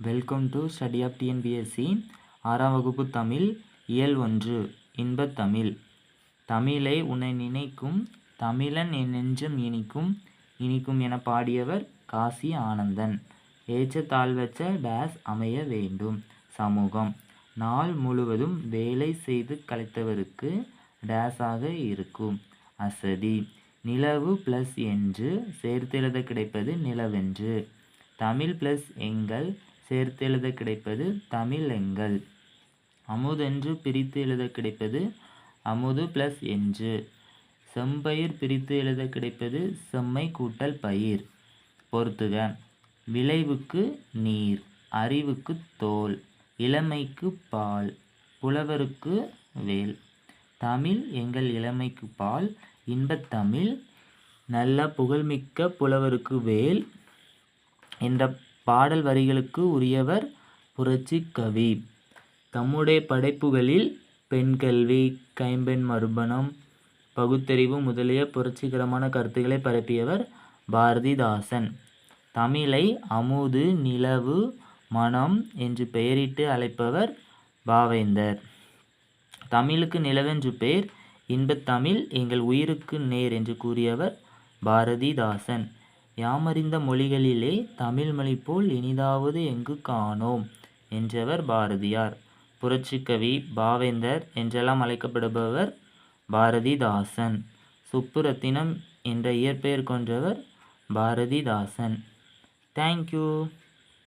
Welcome to study of TNPSC 6ஆம் வகுப்பு தமிழ் இயல் 1 இன்பத் தமிழ். தமிழை உன்னை நினைக்கும் தமிழன் என் நெஞ்சம் இனிக்கும் இனிக்கும் என பாடியவர் காசி ஆனந்தன். ஏற்ற தாழ்வற்ற டேஸ் அமைய வேண்டும். சமூகம் நாள் முழுவதும் வேலை செய்து களைத்தவருக்கு டேஸாக இருக்கும். அசதி நிலவு ப்ளஸ் என்று சேர்த்தெழுத கிடைப்பது நிலவென்று. தமிழ் ப்ளஸ் எங்கள் சேர்த்தெழுத கிடைப்பது தமிழ் எங்கள். அமுதென்று பிரித்து எழுத கிடைப்பது அமுது ப்ளஸ் என்று. செம்பயிர் பிரித்து எழுத கிடைப்பது செம்மை கூட்டல் பயிர். பொறுத்துக. விளைவுக்கு நீர், அறிவுக்கு தோல், இளமைக்கு பால், புலவருக்கு வேல். தமிழ் எங்கள் இளமைக்கு பால், இன்பத் தமிழ் நல்ல புகழ்மிக்க புலவருக்கு வேல் என்ற பாடல் வரிகளுக்கு உரியவர் புரட்சி கவி. தம்முடைய படைப்புகளில் பெண்கல்வி, கைம்பெண் மறுமணம், பகுத்தறிவு முதலிய புரட்சிகரமான கருத்துக்களை பரப்பியவர் பாரதிதாசன். தமிழை அமுது, நிலவு, மனம் என்று பெயரிட்டு அழைப்பவர் பாவேந்தர். தமிழுக்கு நிலவென்று பெயர், இன்பத் தமிழ் எங்கள் உயிருக்கு நேர் என்று கூறியவர் பாரதிதாசன். யாமறிந்த மொழிகளிலே தமிழ் மொழி போல் இனிதாவது எங்கு காணோம் என்றவர் பாரதியார். புரட்சிக்கவி பாவேந்தர் என்றெல்லாம் அழைக்கப்படுபவர் பாரதிதாசன். சுப்புரத்தினம் என்ற இயற்பெயர் கொண்டவர் பாரதிதாசன். தேங்க்யூ.